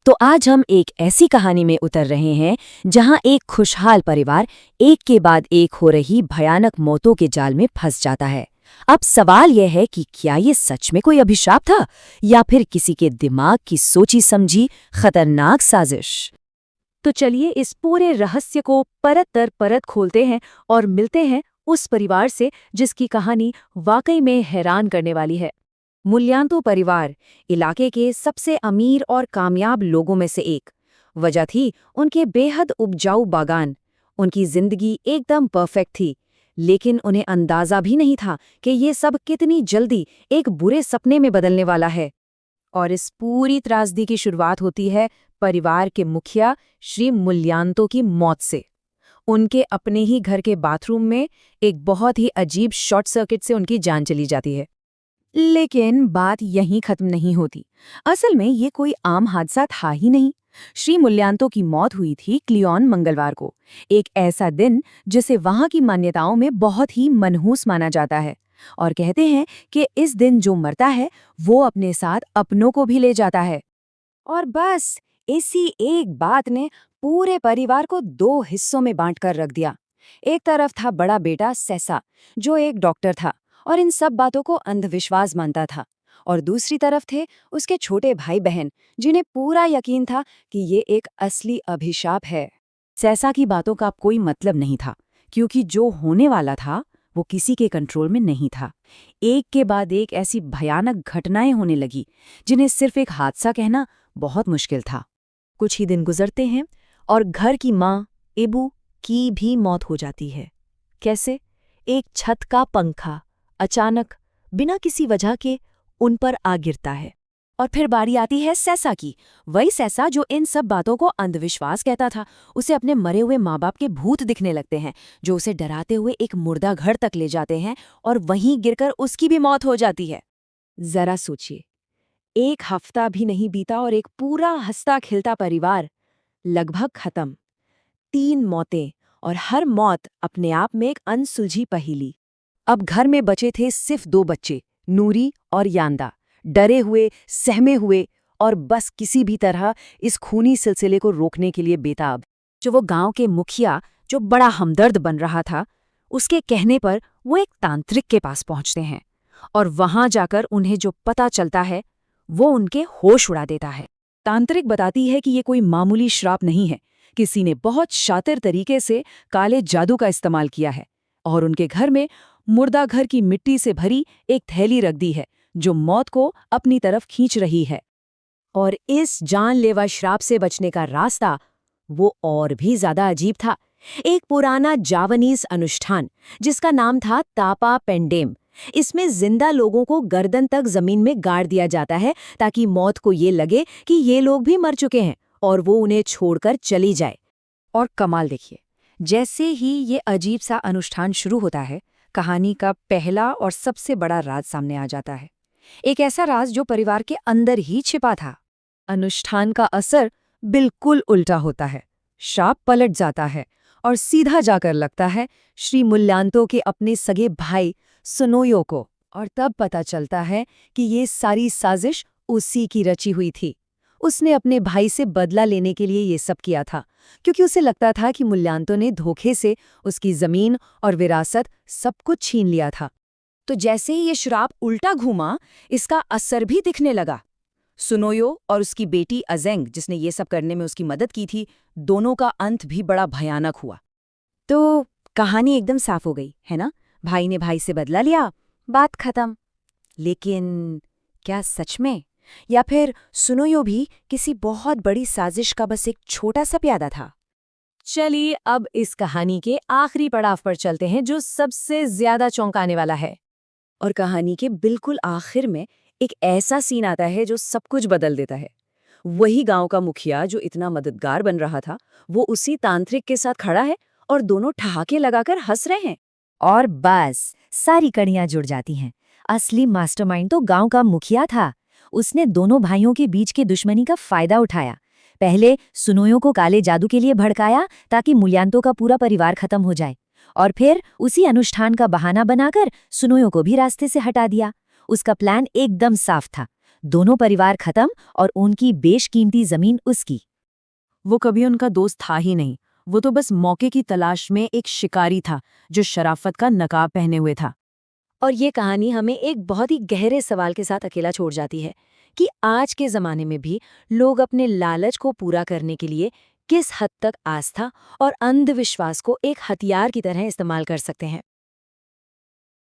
तो आज हम एक ऐसी कहानी में उतर रहे हैं जहां एक खुशहाल परिवार एक के बाद एक हो रही भयानक मौतों के जाल में फंस जाता है। अब सवाल यह है कि क्या ये सच में कोई अभिशाप था या फिर किसी के दिमाग की सोची समझी खतरनाक साजिश। तो चलिए इस पूरे रहस्य को परत दर परत खोलते हैं और मिलते हैं उस परिवार से जिसकी कहानी वाकई में हैरान करने वाली है। मुल्यांतो परिवार इलाके के सबसे अमीर और कामयाब लोगों में से एक। वजह थी उनके बेहद उपजाऊ बागान। उनकी जिंदगी एकदम परफेक्ट थी, लेकिन उन्हें अंदाजा भी नहीं था कि ये सब कितनी जल्दी एक बुरे सपने में बदलने वाला है। और इस पूरी त्रासदी की शुरुआत होती है परिवार के मुखिया श्री मुल्यांतो की मौत से। उनके अपने ही घर के बाथरूम में एक बहुत ही अजीब शॉर्ट सर्किट से उनकी जान चली जाती है। लेकिन बात यहीं खत्म नहीं होती। असल में ये कोई आम हादसा था ही नहीं। श्री मुल्यांतो की मौत हुई थी क्लियोन मंगलवार को, एक ऐसा दिन जिसे वहां की मान्यताओं में बहुत ही मनहूस माना जाता है। और कहते हैं कि इस दिन जो मरता है वो अपने साथ अपनों को भी ले जाता है। और बस इसी एक बात ने पूरे परिवार को दो हिस्सों में बांटकर रख दिया। एक तरफ था बड़ा बेटा सैसा, जो एक डॉक्टर था और इन सब बातों को अंधविश्वास मानता था, और दूसरी तरफ थे उसके छोटे भाई बहन, जिन्हें पूरा यकीन था कि ये एक असली अभिशाप है। सैसा की बातों का कोई मतलब नहीं था, क्योंकि जो होने वाला था वो किसी के कंट्रोल में नहीं था। एक के बाद एक ऐसी भयानक घटनाएं होने लगी जिन्हें सिर्फ एक हादसा कहना बहुत मुश्किल था। कुछ ही दिन गुजरते हैं और घर की माँ एबू की भी मौत हो जाती है। कैसे? एक छत का पंखा अचानक बिना किसी वजह के उन पर आ गिरता है। और फिर बारी आती है सैसा की, वही सैसा जो इन सब बातों को अंधविश्वास कहता था। उसे अपने मरे हुए माँ बाप के भूत दिखने लगते हैं, जो उसे डराते हुए एक मुर्दा घर तक ले जाते हैं और वहीं गिरकर उसकी भी मौत हो जाती है। जरा सोचिए, एक हफ्ता भी नहीं बीता और एक पूरा हंसता खिलता परिवार लगभग खत्म। 3 मौतें, और हर मौत अपने आप में एक अनसुलझी पहेली। अब घर में बचे थे सिर्फ 2 बच्चे, नूरी और यांदा, डरे हुए, सहमे हुए और बस किसी भी तरह इस खूनी सिलसिले को रोकने के लिए बेताब। जो वो गांव के मुखिया, जो बड़ा हमदर्द बन रहा था, उसके कहने पर वो एक तांत्रिक के पास पहुंचते हैं, और वहां जाकर उन्हें जो पता चलता है वो उनके होश उड़ा देता है। तांत्रिक बताती है कि ये कोई मामूली श्राप नहीं है, किसी ने बहुत शातिर तरीके से काले जादू का इस्तेमाल किया है और उनके घर में मुर्दा घर की मिट्टी से भरी एक थैली रख दी है, जो मौत को अपनी तरफ खींच रही है। और इस जानलेवा श्राप से बचने का रास्ता वो और भी ज्यादा अजीब था। एक पुराना जावानीज अनुष्ठान जिसका नाम था तापा पेंडेम। इसमें जिंदा लोगों को गर्दन तक जमीन में गाड़ दिया जाता है ताकि मौत को ये लगे कि ये लोग भी मर चुके हैं और वो उन्हें छोड़कर चली जाए। और कमाल देखिए, जैसे ही ये अजीब सा अनुष्ठान शुरू होता है, कहानी का पहला और सबसे बड़ा राज सामने आ जाता है। एक ऐसा राज जो परिवार के अंदर ही छिपा था। अनुष्ठान का असर बिल्कुल उल्टा होता है। शाप पलट जाता है और सीधा जाकर लगता है श्री मुल्यांतो के अपने सगे भाई सुनोयो को। और तब पता चलता है कि ये सारी साजिश उसी की रची हुई थी। उसने अपने भाई से बदला लेने के लिए ये सब किया था, क्योंकि उसे लगता था कि मुल्यांतो ने धोखे से उसकी जमीन और विरासत सब कुछ छीन लिया था। तो जैसे ही ये श्राप उल्टा घूमा, इसका असर भी दिखने लगा। सुनोयो और उसकी बेटी अजेंग, जिसने ये सब करने में उसकी मदद की थी, दोनों का अंत भी बड़ा भयानक हुआ। तो कहानी एकदम साफ हो गई, है ना? भाई ने भाई से बदला लिया, बात खत्म। लेकिन क्या सच में? या फिर सुनोयो भी किसी बहुत बड़ी साजिश का बस एक छोटा सा प्यादा था? चलिए अब इस कहानी के आखिरी पड़ाव पर चलते हैं, जो सबसे ज्यादा चौंकाने वाला है। और कहानी के बिल्कुल आखिर में एक ऐसा सीन आता है जो सब कुछ बदल देता है। वही गांव का मुखिया जो इतना मददगार बन रहा था, वो उसी तांत्रिक के साथ खड़ा है और दोनों ठहाके लगाकर हंस रहे हैं। और बस सारी कड़ियां जुड़ जाती हैं। असली मास्टरमाइंड तो गांव का मुखिया था। उसने दोनों भाइयों के बीच की दुश्मनी का फायदा उठाया। पहले सुनोयो को काले जादू के लिए भड़काया ताकि मुल्यांतो का पूरा परिवार खत्म हो जाए, और फिर उसी अनुष्ठान का बहाना बनाकर सुनोयो को भी रास्ते से हटा दिया। उसका प्लान एकदम साफ था। दोनों परिवार खत्म और उनकी बेशकीमती जमीन उसकी। वो कभी उनका दोस्त था ही नहीं, वो तो बस मौके की तलाश में एक शिकारी था जो शराफत का नकाब पहने हुए था। और ये कहानी हमें एक बहुत ही गहरे सवाल के साथ अकेला छोड़ जाती है कि आज के ज़माने में भी लोग अपने लालच को पूरा करने के लिए किस हद तक आस्था और अंधविश्वास को एक हथियार की तरह इस्तेमाल कर सकते हैं।